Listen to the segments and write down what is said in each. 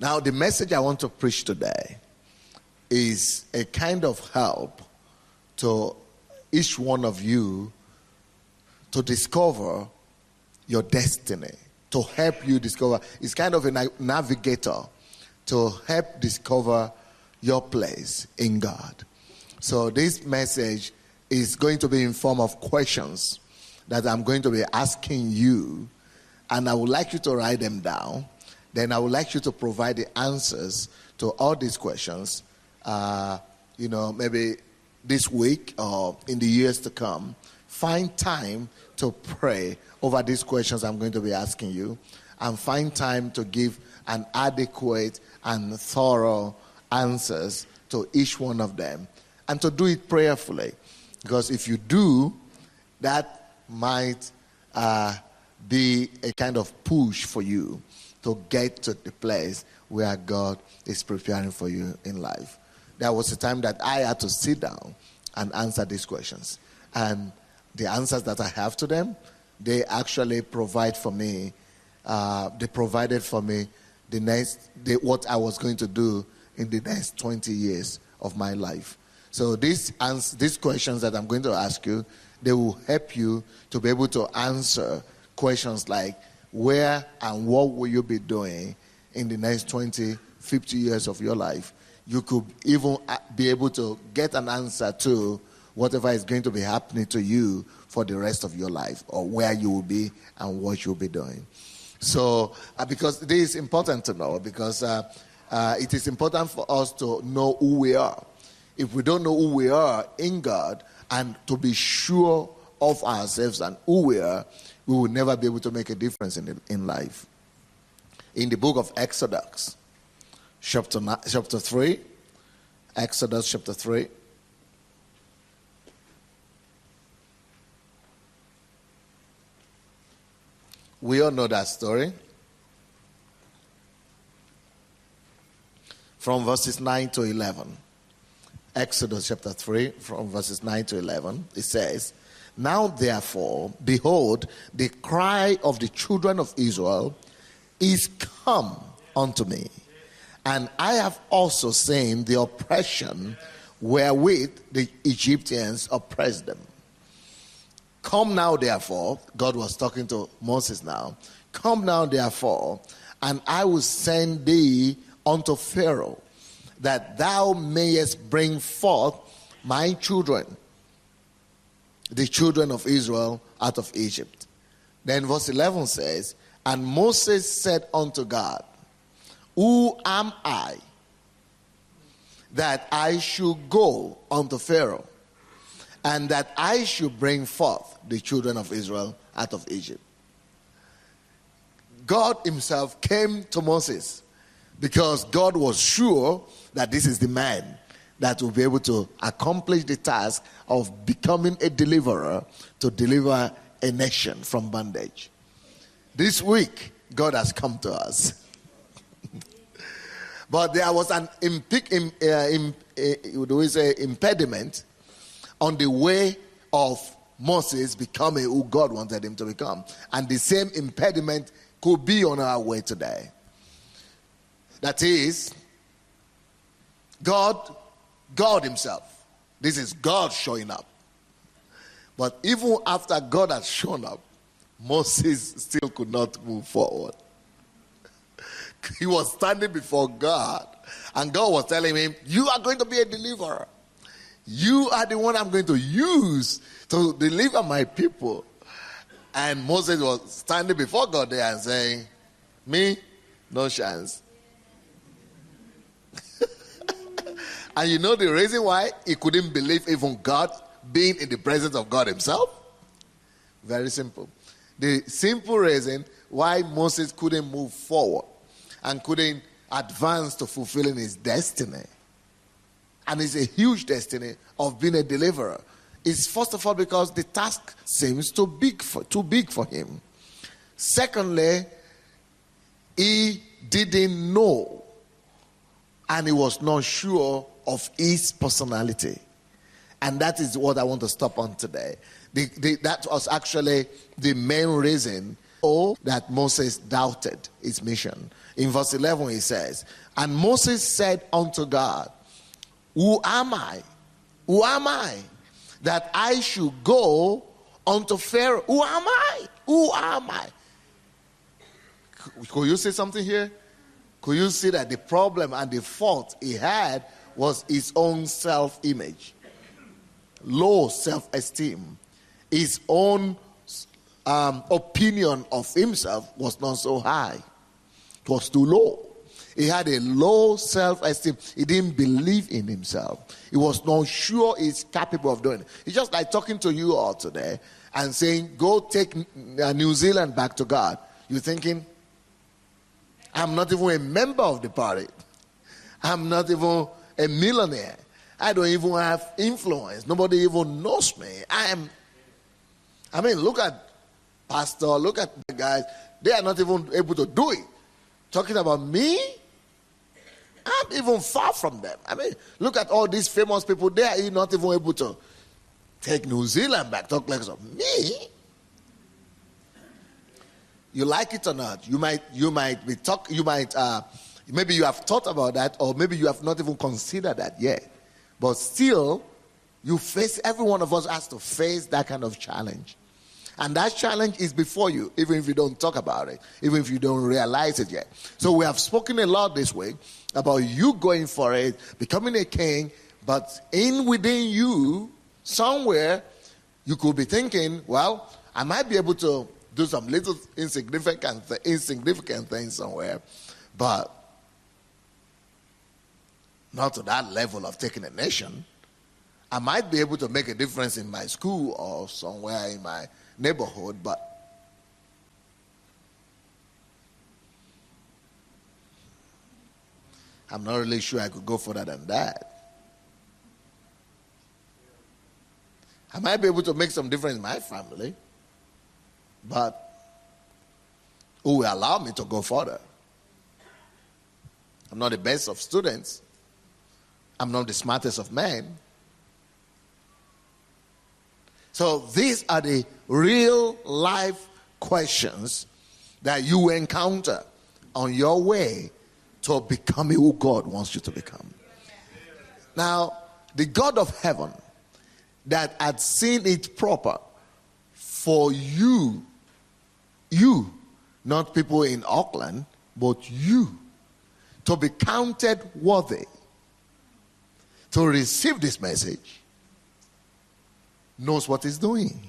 Now, the message I want to preach today is a kind of help to each one of you to discover your destiny, to help you discover. It's kind of a navigator to help discover your place in God. So this message is going to be in form of questions that I'm going to be asking you, and I would like you to write them down. Then I would like you to provide the answers to all these questions, maybe this week or in the years to come. Find time to pray over these questions I'm going to be asking you, and find time to give an adequate and thorough answers to each one of them, and to do it prayerfully. Because if you do, that might be a kind of push for you to get to the place where God is preparing for you in life. There was a time that I had to sit down and answer these questions. And the answers that I have to them, they actually provide for me, they provided for me what I was going to do in the next 20 years of my life. So these questions that I'm going to ask you, they will help you to be able to answer questions like, where and what will you be doing in the next 20, 50 years of your life? You could even be able to get an answer to whatever is going to be happening to you for the rest of your life, or where you will be and what you'll be doing. So, because this is important to know, because it is important for us to know who we are. If we don't know who we are in God, and to be sure of ourselves and who we are, we will never be able to make a difference in life. In the book of Exodus, chapter 3, Exodus chapter 3, we all know that story. From verses 9 to 11. Exodus chapter 3, from verses 9 to 11, it says, "Now therefore, behold, the cry of the children of Israel is come unto me, and I have also seen the oppression wherewith the Egyptians oppressed them. Come now therefore," God was talking to Moses now, "come now therefore, and I will send thee unto Pharaoh, that thou mayest bring forth my children, the children of Israel, out of Egypt." Then verse 11 says, "And Moses said unto God, Who am I, that I should go unto Pharaoh, and that I should bring forth the children of Israel out of Egypt?" God himself came to Moses, because God was sure that this is the man that will be able to accomplish the task of becoming a deliverer, to deliver a nation from bondage. This week, God has come to us. But there was an impediment on the way of Moses becoming who God wanted him to become. And the same impediment could be on our way today. That is, God himself. This is God showing up. But even after God had shown up, Moses still could not move forward. He was standing before God, and God was telling him, "You are going to be a deliverer. You are the one I'm going to use to deliver my people." And Moses was standing before God there and saying, "Me, no chance." And you know the reason why he couldn't believe even God, being in the presence of God himself? Very simple. The simple reason why Moses couldn't move forward and couldn't advance to fulfilling his destiny, and it's a huge destiny of being a deliverer, is first of all because the task seems too big for him. Secondly, he didn't know, and he was not sure of his personality. And that is what I want to stop on today. That was actually the main reason Oh, that Moses doubted his mission. In verse 11 he says, and Moses said unto God, who am I? Who am I that I should go unto Pharaoh? Who am I? Who am I? Could you say something here? Could you see that the problem and the fault he had was his own self-image? Low self-esteem. His own opinion of himself was not so high. It was too low. He had a low self-esteem. He didn't believe in himself. He was not sure he's capable of doing it. It's just like talking to you all today and saying, go take New Zealand back to God. You're thinking, I'm not even a member of the party. I'm not even a millionaire. I don't even have influence. Nobody even knows me. Look at Pastor, look at the guys. They are not even able to do it. Talking about me, I'm even far from them. Look at all these famous people. They are not even able to take New Zealand back. Talk like of me. You like it or not? Maybe you have thought about that, or maybe you have not even considered that yet. But still, every one of us has to face that kind of challenge. And that challenge is before you, even if you don't talk about it, even if you don't realize it yet. So we have spoken a lot this week about you going for it, becoming a king, but within you, somewhere, you could be thinking, well, I might be able to do some little insignificant things somewhere, but not to that level of taking a nation. I might be able to make a difference in my school or somewhere in my neighborhood, but I'm not really sure I could go further than that. I might be able to make some difference in my family, but who will allow me to go further? I'm not the best of students. I'm not the smartest of men. So these are the real life questions that you encounter on your way to becoming who God wants you to become. Now, the God of heaven that had seen it proper for you, not people in Auckland, but you, to be counted worthy to receive this message, knows what he's doing.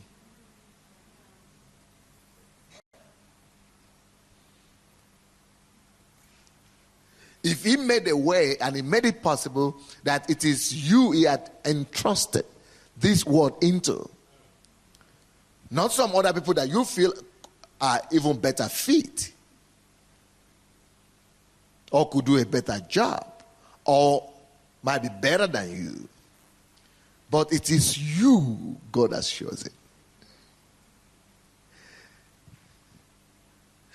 If he made a way and he made it possible that it is you he had entrusted this word into, not some other people that you feel are even better fit or could do a better job or might be better than you, but it is you God has chosen.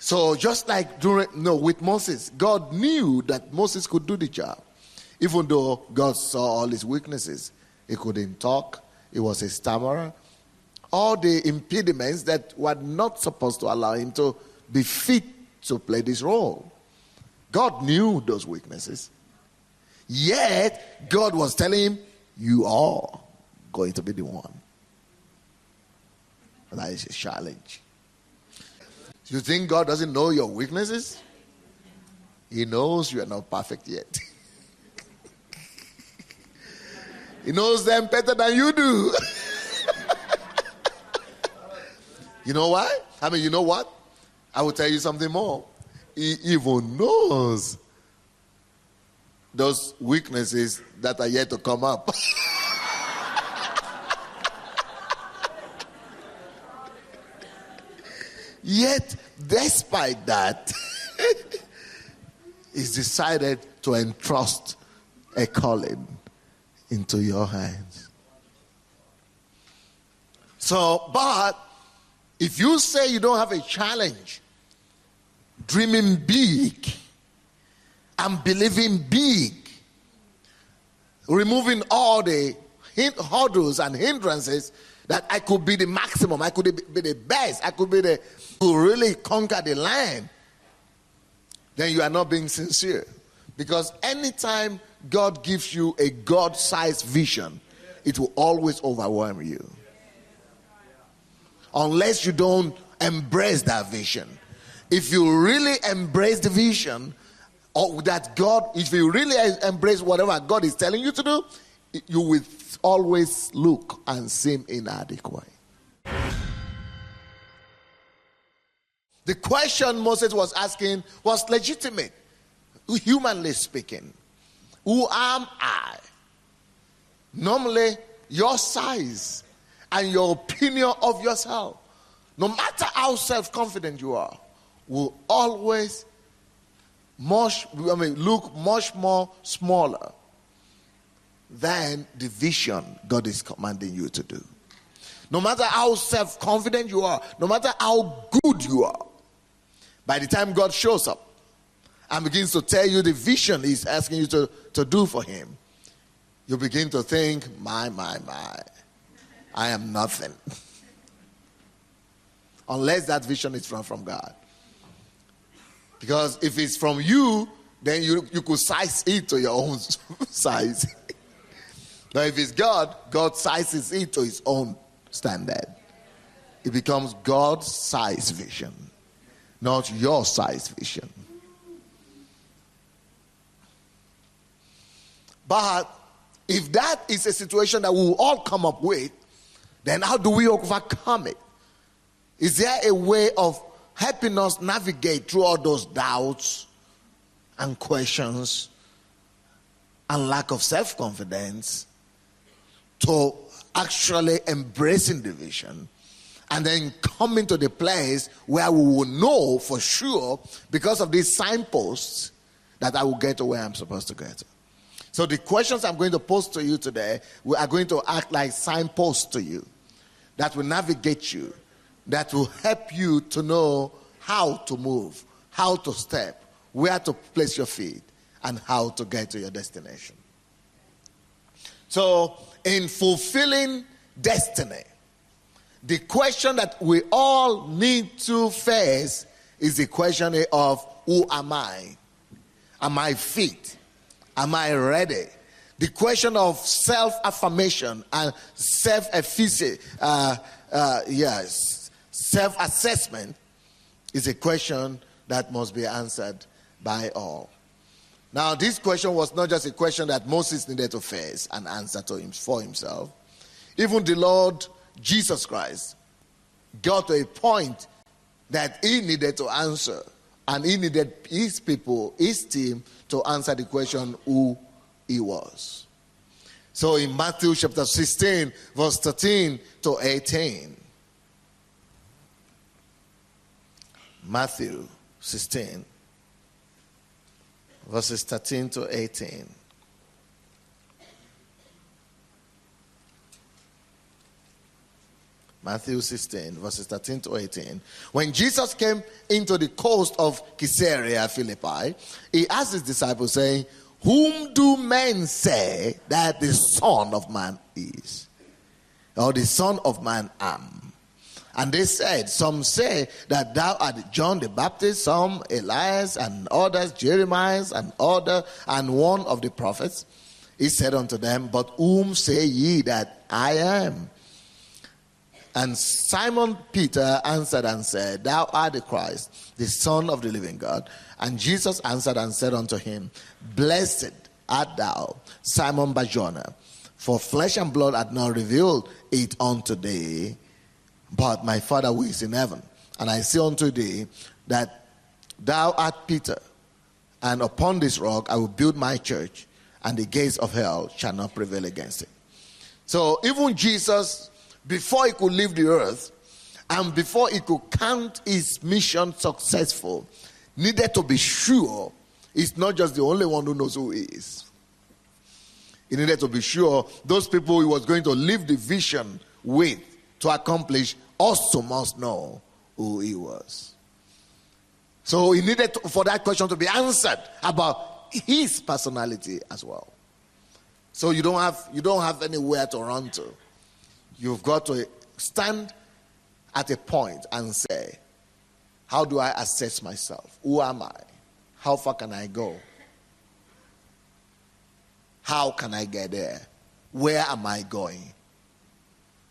So just like with Moses, God knew that Moses could do the job. Even though God saw all his weaknesses. He couldn't talk. He was a stammerer. All the impediments that were not supposed to allow him to be fit to play this role. God knew those weaknesses. Yet, God was telling him, you are going to be the one. And that is a challenge. You think God doesn't know your weaknesses? He knows you are not perfect yet. He knows them better than you do. You know why? You know what? I will tell you something more. He even knows those weaknesses that are yet to come up. Yet, despite that, he's decided to entrust a calling into your hands. So, but if you say you don't have a challenge, dreaming big and believing big, removing all the hurdles and hindrances, that I could be the maximum, I could be the best, I could be to really conquer the land, then you are not being sincere. Because anytime God gives you a God-sized vision, it will always overwhelm you. Unless you don't embrace that vision. If you really embrace the vision, or that God, if you really embrace whatever God is telling you to do, you will always look and seem inadequate. The question Moses was asking was legitimate, humanly speaking. Who am I? Normally, your size and your opinion of yourself, no matter how self-confident you are, will always look much more smaller than the vision God is commanding you to do. No matter how self-confident you are, no matter how good you are, by the time God shows up and begins to tell you the vision he's asking you to do for him, you begin to think, my, I am nothing. Unless that vision is from God. Because if it's from you, then you could size it to your own size. But if it's God, God sizes it to his own standard. It becomes God's size vision, not your size vision. But if that is a situation that we will all come up with, then how do we overcome it? Is there a way of helping us navigate through all those doubts and questions and lack of self-confidence to actually embracing the vision and then coming to the place where we will know for sure, because of these signposts, that I will get to where I'm supposed to get to? So the questions I'm going to pose to you today, we are going to act like signposts to you that will navigate you, that will help you to know how to move, how to step, where to place your feet, and how to get to your destination. So, in fulfilling destiny, the question that we all need to face is the question of, who am I? Am I fit? Am I ready? The question of self-affirmation and self-assessment is a question that must be answered by all. Now, this question was not just a question that Moses needed to face and answer to him for himself. Even the Lord Jesus Christ got to a point that he needed to answer, and he needed his people, his team, to answer the question who he was. So in Matthew chapter 16, verse 13 to 18. Matthew 16, verses 13 to 18. Matthew 16, verses 13 to 18. When Jesus came into the coast of Caesarea Philippi, he asked his disciples, saying, whom do men say that the Son of Man is? Or the Son of Man am? And they said, some say that thou art John the Baptist, some Elias, and others Jeremiah, and other, and one of the prophets. He said unto them, but whom say ye that I am? And Simon Peter answered and said, thou art the Christ, the Son of the living God. And Jesus answered and said unto him, blessed art thou, Simon Bar-Jonah, for flesh and blood hath not revealed it unto thee, but my Father who is in heaven. And I say unto thee that thou art Peter, and upon this rock I will build my church, and the gates of hell shall not prevail against it. So even Jesus, before he could leave the earth, and before he could count his mission successful, needed to be sure he's not just the only one who knows who he is. He needed to be sure those people he was going to leave the vision with to accomplish also must know who he was. So he needed for that question to be answered about his personality as well. So you don't have anywhere to run to. You've got to stand at a point and say, How do I assess myself? Who am I? How far can I go? How can I get there? Where am I going?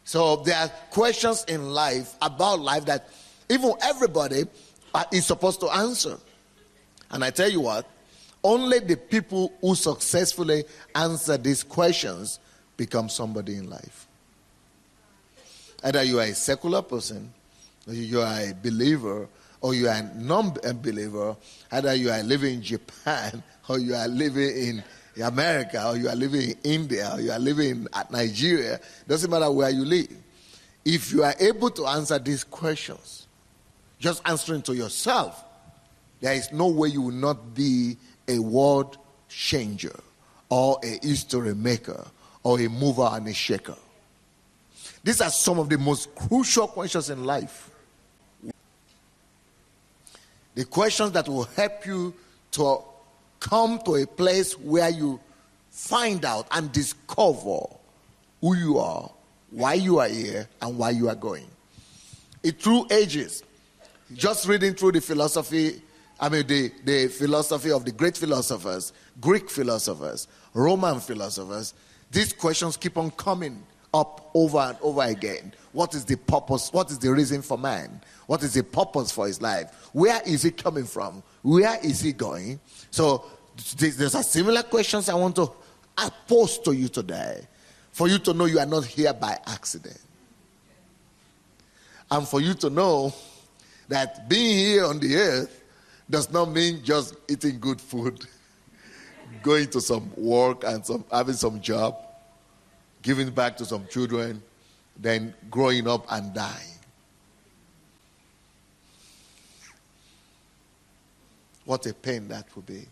So there are questions in life, about life, that even everybody is supposed to answer. And I tell you what, only the people who successfully answer these questions become somebody in life. Either you are a secular person, or you are a believer, or you are a non-believer. Either you are living in Japan, or you are living in America, or you are living in India, or you are living in Nigeria. Doesn't matter where you live. If you are able to answer these questions, just answering to yourself, there is no way you will not be a world changer, or a history maker, or a mover and a shaker. These are some of the most crucial questions in life. The questions that will help you to come to a place where you find out and discover who you are, why you are here, and why you are going. It through ages. Just reading through the philosophy, the philosophy of the great philosophers, Greek philosophers, Roman philosophers, these questions keep on coming up over and over again. What is the purpose? What is the reason for man? What is the purpose for his life? Where is he coming from? Where is he going? So there's a similar questions I want to pose to you today, for you to know you are not here by accident, and for you to know that being here on the earth does not mean just eating good food, going to some work and having some job, giving back to some children, then growing up and dying. What a pain that would be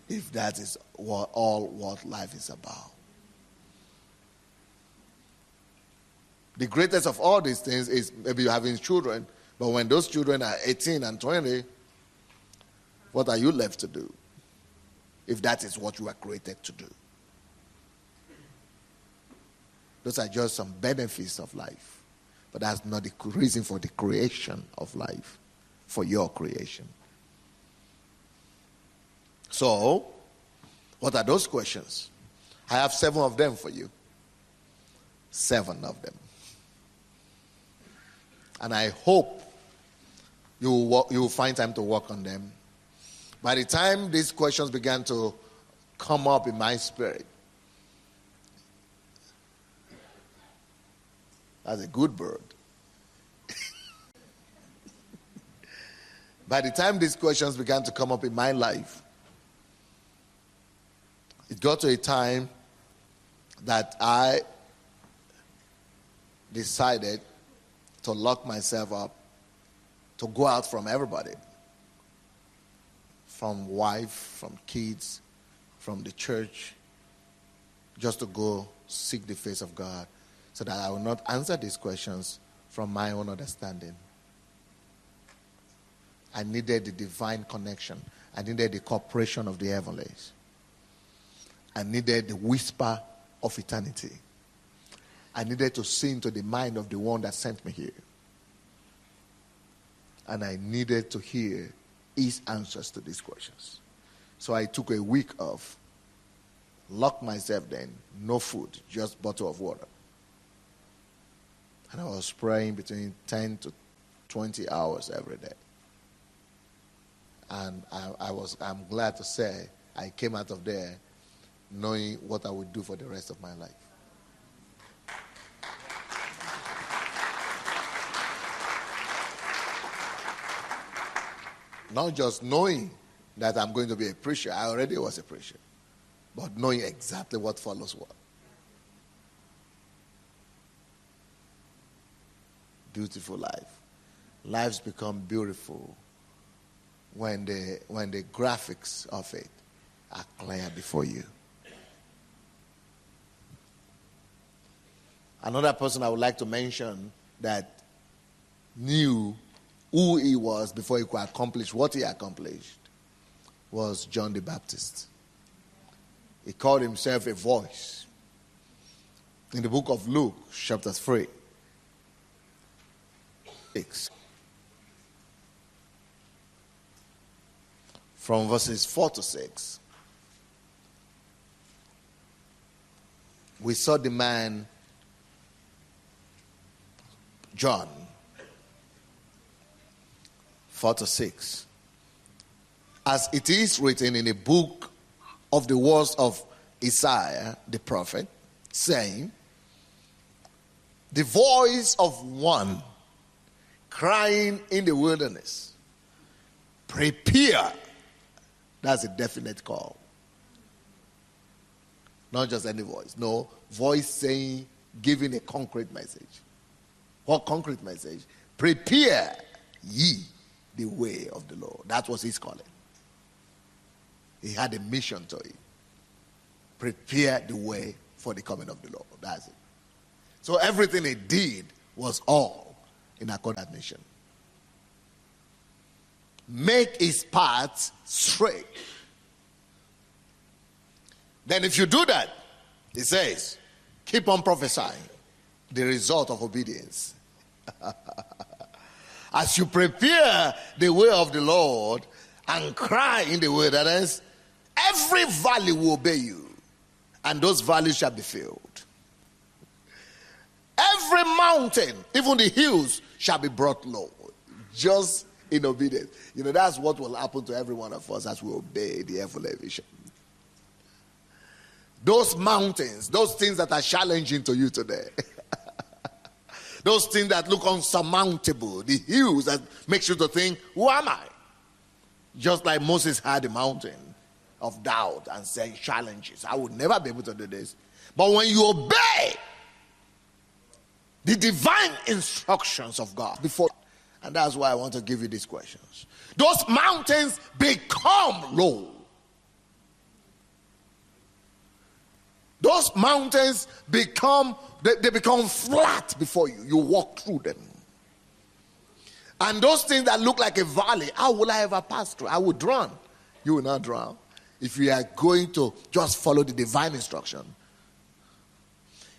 if that is all what life is about. The greatest of all these things is maybe having children, but when those children are 18 and 20, what are you left to do if that is what you are created to do? Those are just some benefits of life, but that's not the reason for the creation of life, for your creation. So, what are those questions? I have 7 of them for you. 7 of them. And I hope you will find time to work on them. By the time these questions began to come up in my spirit, that's a good bird. By the time these questions began to come up in my life, it got to a time that I decided to lock myself up, to go out from everybody, from wife, from kids, from the church, just to go seek the face of God, so that I will not answer these questions from my own understanding. I needed the divine connection. I needed the cooperation of the heavenlies. I needed the whisper of eternity. I needed to see into the mind of the one that sent me here. And I needed to hear his answers to these questions. So I took a week off, locked myself then, no food, just bottle of water. And I was praying between 10 to 20 hours every day. And I'm glad to say I came out of there knowing what I would do for the rest of my life. Not just knowing that I'm going to be a preacher. I already was a preacher. But knowing exactly what follows what. Beautiful life. Lives become beautiful when the graphics of it are clear before you. Another person I would like to mention that knew who he was before he could accomplish what he accomplished was John the Baptist. He called himself a voice. In the book of Luke, chapter 3, from verses 4 to 6. We saw the man, John, 4 to 6. As it is written in the book of the words of Isaiah, the prophet, saying, the voice of one crying in the wilderness, prepare. That's a definite call. Not just any voice. No, voice saying, giving a concrete message. What concrete message? Prepare ye the way of the Lord. That was his calling. He had a mission to it. Prepare the way for the coming of the Lord. That's it. So everything he did was all in accordance with that mission. Make his paths straight. Then if you do that, he says, keep on prophesying the result of obedience. As you prepare the way of the Lord and cry in the wilderness, every valley will obey you, and those valleys shall be filled. Every mountain, even the hills, shall be brought low, just in obedience. You know, that's what will happen to every one of us as we obey the heavenly vision. Those mountains, those things that are challenging to you today, those things that look unsurmountable, the hills that makes you to think, who am I? Just like Moses had a mountain of doubt and saying challenges. I would never be able to do this. But when you obey the divine instructions of God before, and that's why I want to give you these questions. Those mountains become low. Those mountains become flat before you. You walk through them. And those things that look like a valley, how will I ever pass through? I will drown. You will not drown. If you are going to just follow the divine instruction.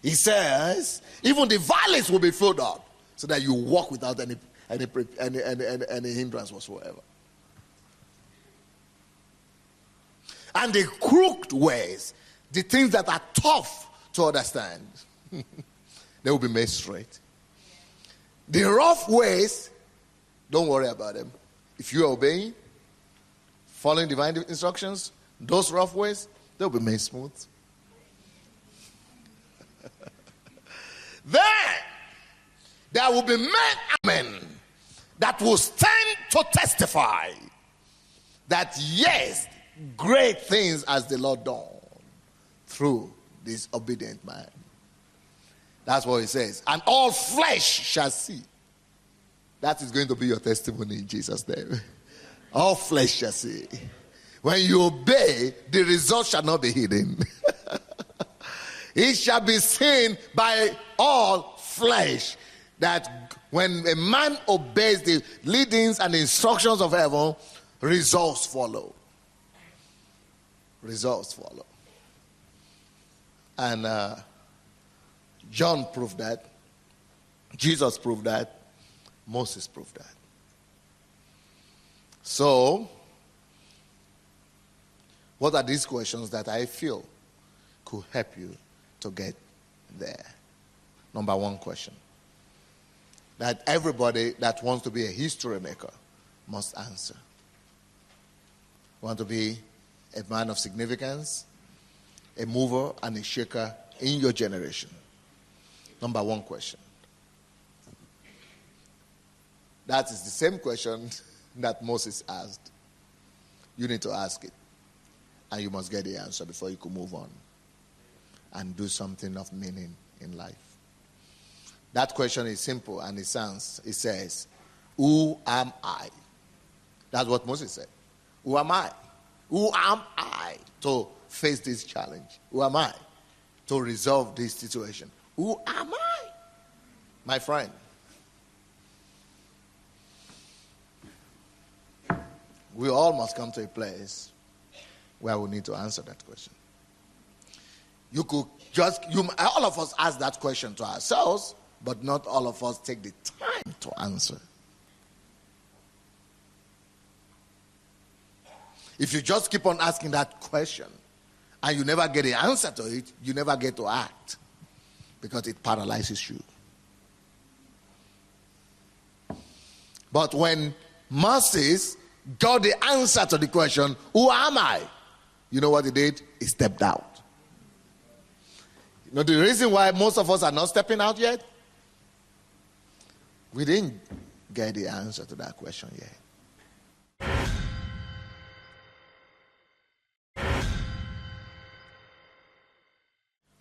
He says, even the valleys will be filled up so that you walk without any hindrance whatsoever. And the crooked ways, the things that are tough to understand, they will be made straight. The rough ways, don't worry about them. If you are obeying, following divine instructions, those rough ways, they'll be made smooth. Then there will be men that will stand to testify that yes, great things has the Lord done through this obedient man. That's what he says. And all flesh shall see. That is going to be your testimony in Jesus' name. All flesh shall see. When you obey, the result shall not be hidden. It shall be seen by all flesh that when a man obeys the leadings and instructions of heaven, results follow. Results follow. And John proved that. Jesus proved that. Moses proved that. So, what are these questions that I feel could help you to get there? Number one question that everybody that wants to be a history maker must answer. Want to be a man of significance, a mover and a shaker in your generation? Number one question. That is the same question that Moses asked. You need to ask it. And you must get the answer before you can move on and do something of meaning in life. That question is simple and it says, who am I? That's what Moses said. Who am I? Who am I to face this challenge? Who am I to resolve this situation? Who am I? My friend. We all must come to a place where we need to answer that question. All of us ask that question to ourselves, but not all of us take the time to answer. If you just keep on asking that question and you never get the answer to it, you never get to act because it paralyzes you. But when Moses got the answer to the question, who am I? You know what he did? He stepped out. You know the reason why most of us are not stepping out yet? We didn't get the answer to that question yet.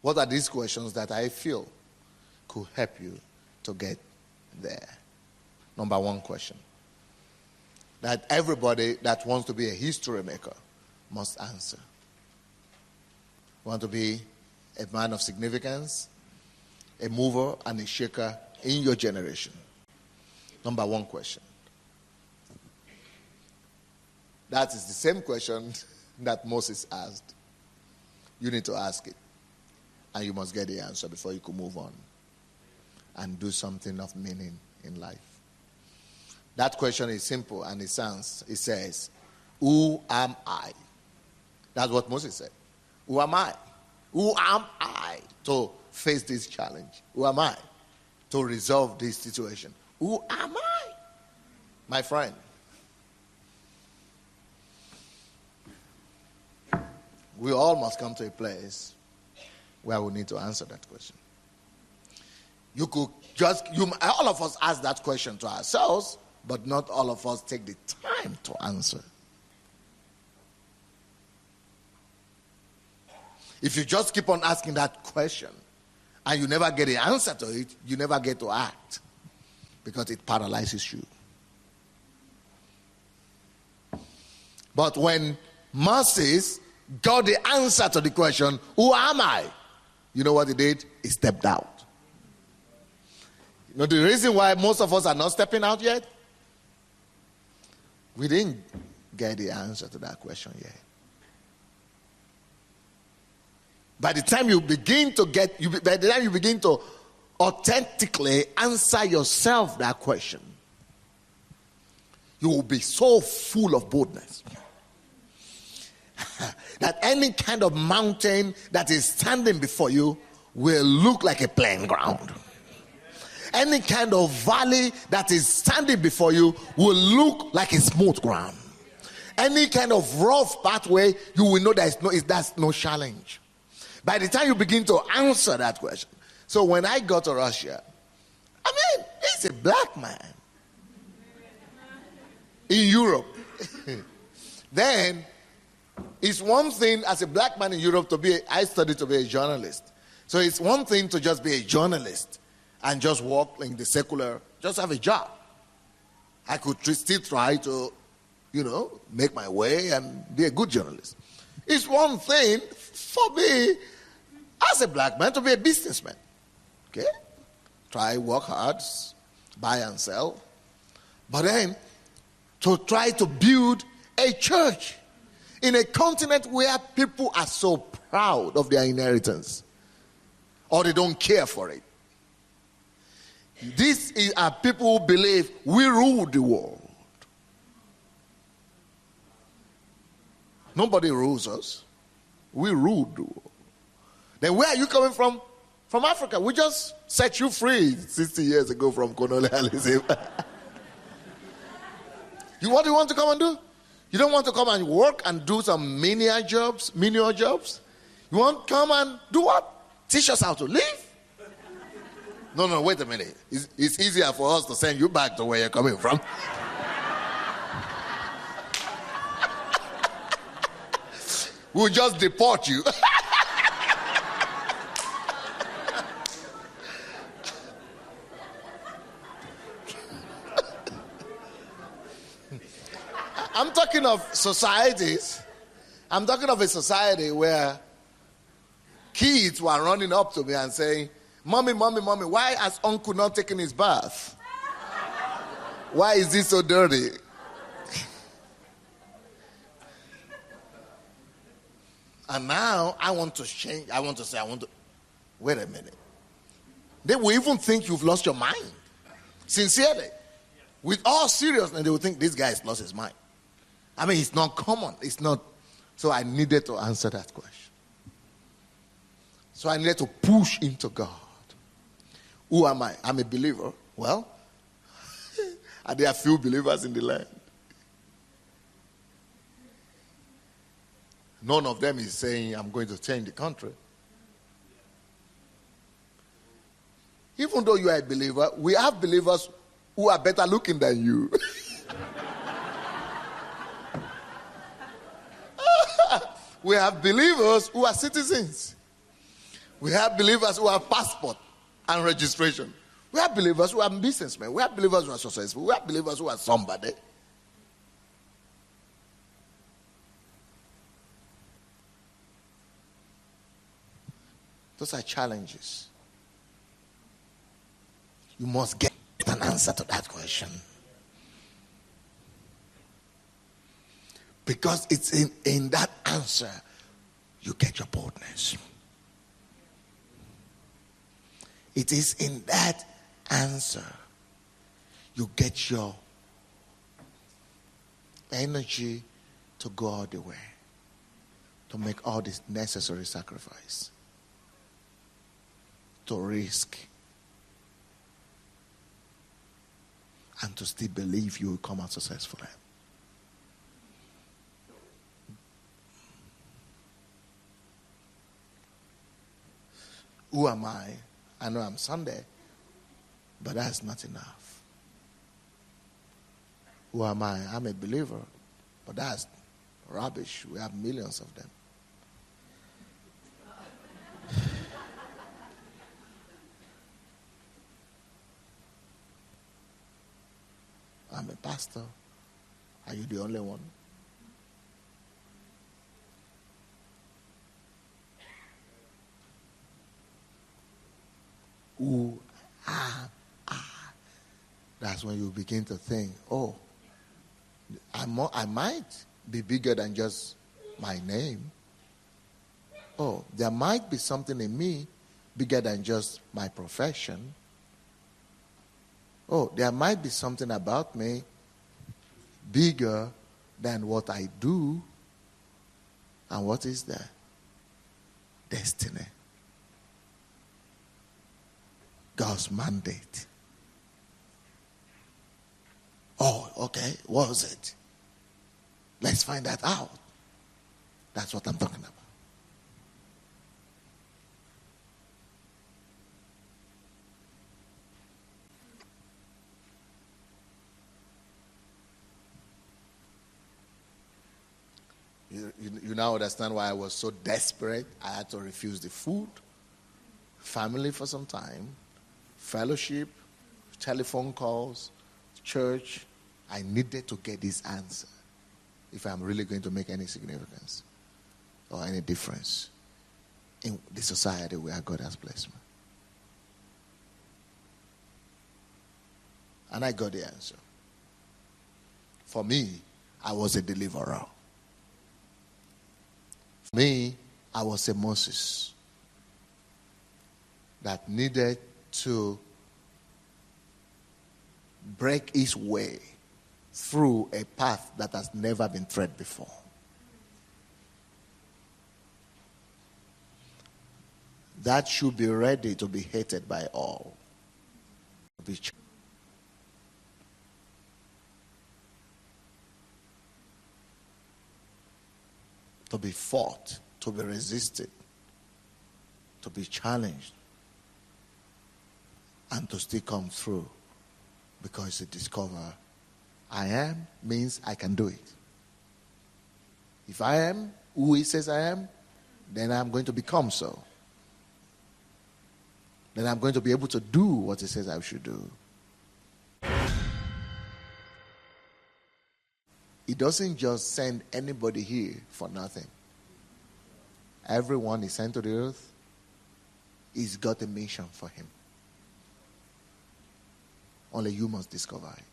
What are these questions that I feel could help you to get there? Number one question that everybody that wants to be a history maker must answer. Want to be a man of significance, a mover and a shaker in your generation? Number one question. That is the same question that Moses asked. You need to ask it. And you must get the answer before you can move on and do something of meaning in life. That question is simple and it says, who am I? That's what Moses said. Who am I? Who am I to face this challenge? Who am I to resolve this situation? Who am I? My friend. We all must come to a place where we need to answer that question. All of us ask that question to ourselves, but not all of us take the time to answer. If you just keep on asking that question and you never get the answer to it, you never get to act because it paralyzes you. But when Moses got the answer to the question, who am I? You know what he did? He stepped out. You know the reason why most of us are not stepping out yet? We didn't get the answer to that question yet. By the time you begin to authentically answer yourself that question, you will be so full of boldness that any kind of mountain that is standing before you will look like a plain ground. Any kind of valley that is standing before you will look like a smooth ground. Any kind of rough pathway, you will know that's no challenge. By the time you begin to answer that question. So when I got to Russia, he's a black man in Europe. Then it's one thing as a black man in Europe I studied to be a journalist. So it's one thing to just be a journalist and just work in the secular, just have a job. I could still try to, make my way and be a good journalist. It's one thing for me as a black man to be a businessman. Okay? Try, work hard, buy and sell. But then to try to build a church in a continent where people are so proud of their inheritance or they don't care for it. These are people who believe we rule the world. Nobody rules us. We rule the world. Then where are you coming from? From Africa. We just set you free 60 years ago from colonialism. What do you want to come and do? You don't want to come and work and do some menial jobs? You want to come and do what? Teach us how to live? No, wait a minute. It's easier for us to send you back to where you're coming from. We'll just deport you. I'm talking of societies. I'm talking of a society where kids were running up to me and saying, Mommy, why has uncle not taken his bath? Why is this so dirty? And now I want to change. Wait a minute. They will even think you've lost your mind. Sincerely. With all seriousness, they will think this guy has lost his mind. I mean, it's not common. It's not. So I needed to answer that question. So I needed to push into God. Who am I? I'm a believer. Well, are there few believers in the land? None of them is saying, I'm going to change the country. Even though you are a believer, we have believers who are better looking than you. We have believers who are citizens. We have believers who have passport and registration. We have believers who are businessmen. We have believers who are successful. We have believers who are somebody. Those are challenges. You must get an answer to that question. Because it's in that answer you get your boldness. It is in that answer you get your energy to go all the way, to make all this necessary sacrifice, to risk, and to still believe you will come out successfully. Who am I? I know I'm Sunday, but that's not enough. Who am I? I'm a believer, but that's rubbish. We have millions of them. I'm a pastor. Are you the only one? Who am I? That's when you begin to think, oh, I might be bigger than just my name. Oh, there might be something in me bigger than just my profession. Oh, there might be something about me bigger than what I do. And what is that? Destiny. God's mandate. Oh, okay. What was it? Let's find that out. That's what I'm talking about. You now understand why I was so desperate. I had to refuse the food, family for some time, fellowship, telephone calls, church. I needed to get this answer if I'm really going to make any significance or any difference in the society where God has placed me. And I got the answer. For me, I was a deliverer. For me, I was a Moses that needed to break his way through a path that has never been tread before. That should be ready to be hated by all. To be fought, to be resisted, to be challenged, and to still come through, because you discover I am means I can do it. If I am who he says I am, then I'm going to become so. Then I'm going to be able to do what he says I should do. He doesn't just send anybody here for nothing. Everyone is sent to the earth, he's got a mission for him. Only you must discover it.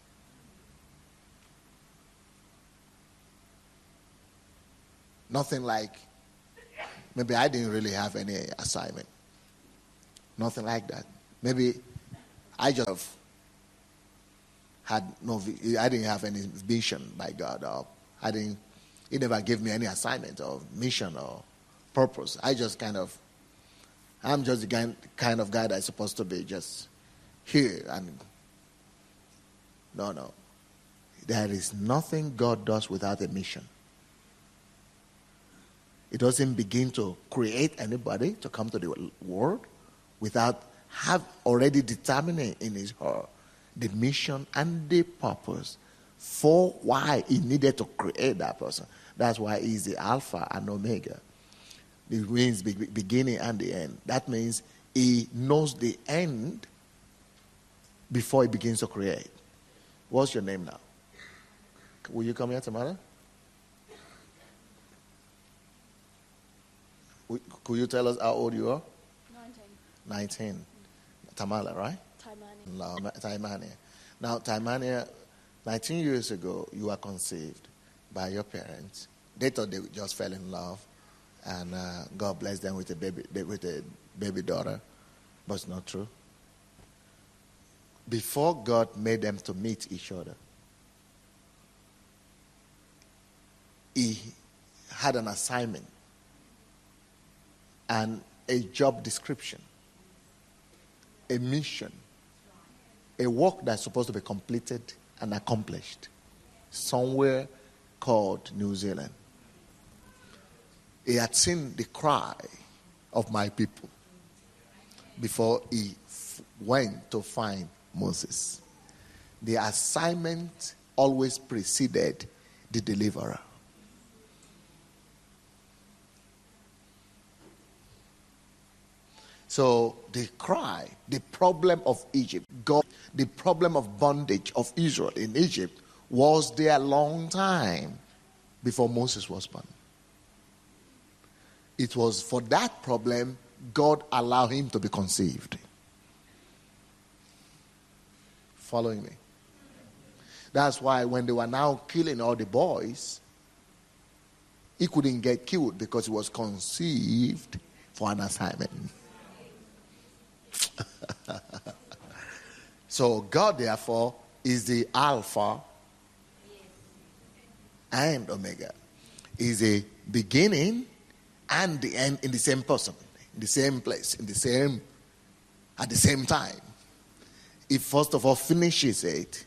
Nothing like, maybe I didn't really have any assignment. Nothing like that. Maybe I just had no, I didn't have any vision by God. He never gave me any assignment or mission or purpose. I'm just the kind of guy that's supposed to be just here. And no. There is nothing God does without a mission. He doesn't begin to create anybody to come to the world without have already determined in his heart the mission and the purpose for why he needed to create that person. That's why he's the Alpha and Omega. It means beginning and the end. That means he knows the end before he begins to create. What's your name now? Will you come here tomorrow? Could you tell us how old you are? 19. Tamala, right? Taimania. Now, Taimania, 19 years ago, you were conceived by your parents. They thought they just fell in love, and God blessed them with a baby daughter, but it's not true. Before God made them to meet each other, He had an assignment and a job description, a mission, a work that's supposed to be completed and accomplished somewhere called New Zealand. He had seen the cry of my people before he went to find Moses. The assignment always preceded the deliverer. So the cry, the problem of Egypt, the problem of bondage of Israel in Egypt was there a long time before Moses was born. It was for that problem God allowed him to be conceived. Following me? That's why when they were now killing all the boys, he couldn't get killed because he was conceived for an assignment. So God, therefore, is the Alpha and Omega. Is a beginning and the end in the same person, in the same place, at the same time. He first of all finishes it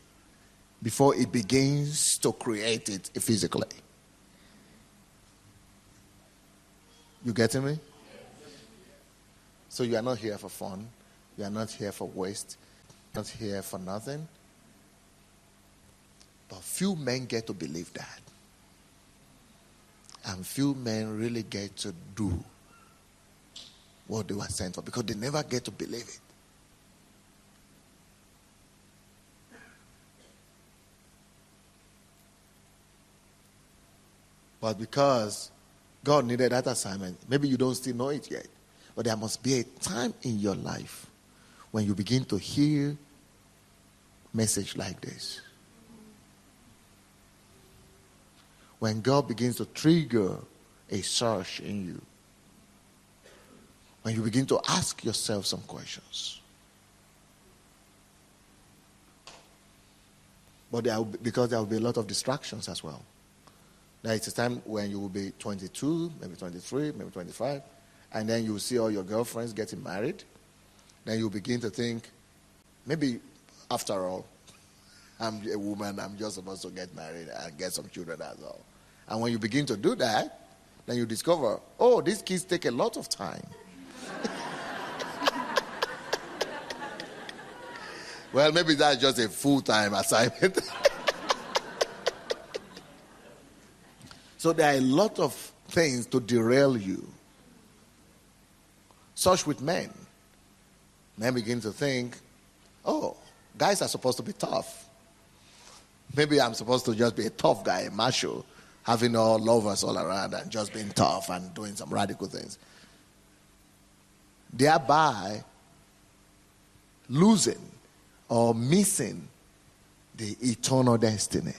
before he begins to create it physically. You getting me? So you are not here for fun. You are not here for waste. Not here for nothing. But few men get to believe that. And few men really get to do what they were sent for, because they never get to believe it. But because God needed that assignment, maybe you don't still know it yet, but there must be a time in your life when you begin to hear message like this. When God begins to trigger a search in you. When you begin to ask yourself some questions. But because there will be a lot of distractions as well. There is a time when you will be 22, maybe 23, maybe 25, and then you will see all your girlfriends getting married. Then you begin to think, maybe after all, I'm a woman, I'm just supposed to get married and get some children, that's all. And when you begin to do that, then you discover, oh, these kids take a lot of time. Well, maybe that's just a full-time assignment. So there are a lot of things to derail you. Such with men. Men begin to think, oh, guys are supposed to be tough. Maybe I'm supposed to just be a tough guy, a macho, having all lovers all around and just being tough and doing some radical things. Thereby losing or missing the eternal destiny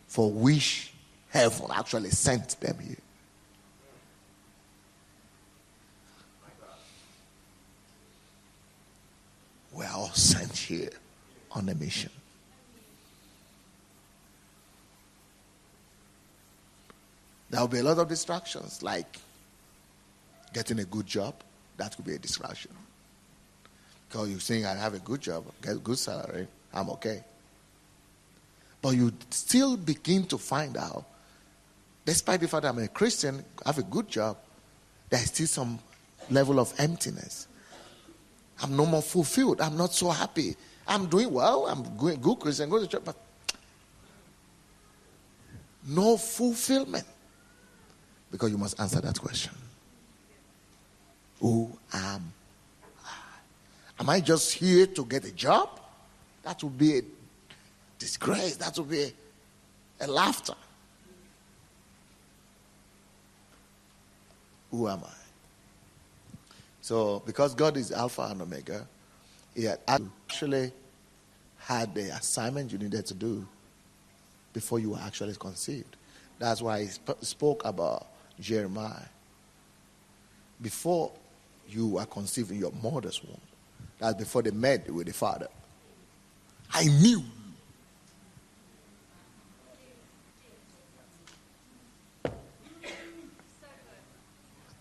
for which heaven actually sent them here. We are all sent here on a mission. There will be a lot of distractions, like getting a good job. That could be a distraction. Because you're saying, I have a good job, get a good salary, I'm okay. But you still begin to find out, despite the fact that I'm a Christian, I have a good job, there's still some level of emptiness. I'm no more fulfilled. I'm not so happy. I'm doing well. I'm going good Christian, going to church, but no fulfillment. Because you must answer that question. Who am I? Am I just here to get a job? That would be a disgrace. That would be a laughter. Who am I? So, because God is Alpha and Omega, He had actually had the assignment you needed to do before you were actually conceived. That's why He spoke about Jeremiah. Before you were conceived in your mother's womb, that's before they met with the Father, I knew you.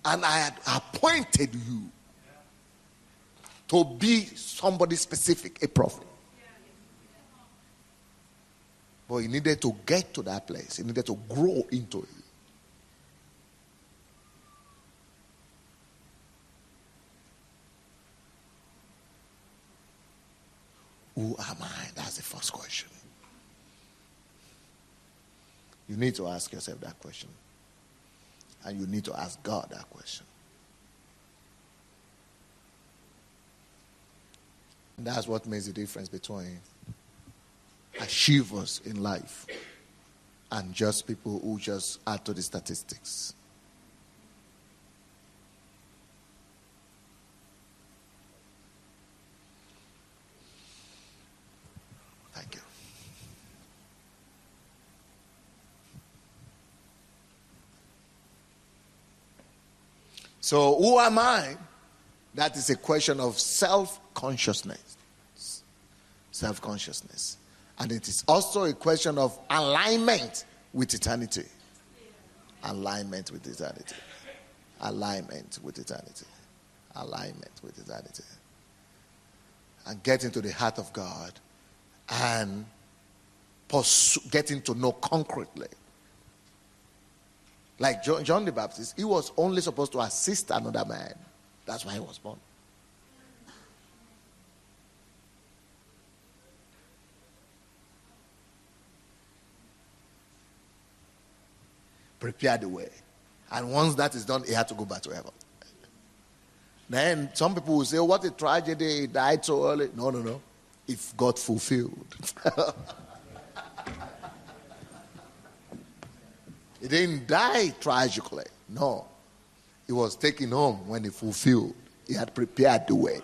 And I had appointed you to be somebody specific, a prophet. But he needed to get to that place. He needed to grow into it. Who am I? That's the first question. You need to ask yourself that question. And you need to ask God that question. And that's what makes the difference between achievers in life and just people who just add to the statistics. Thank you. So, who am I? That is a question of self-consciousness. Self-consciousness. And it is also a question of alignment with eternity. Alignment with eternity. Alignment with eternity. Alignment with eternity. And getting to the heart of God and getting to know concretely. Like John the Baptist, he was only supposed to assist another man. That's why he was born. Prepare the way. And once that is done, he had to go back to heaven. Then some people will say, oh, what a tragedy, he died so early. No. If God fulfilled. He didn't die tragically. No. He was taken home when he fulfilled. He had prepared the way.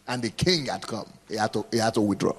And the king had come. He had to withdraw.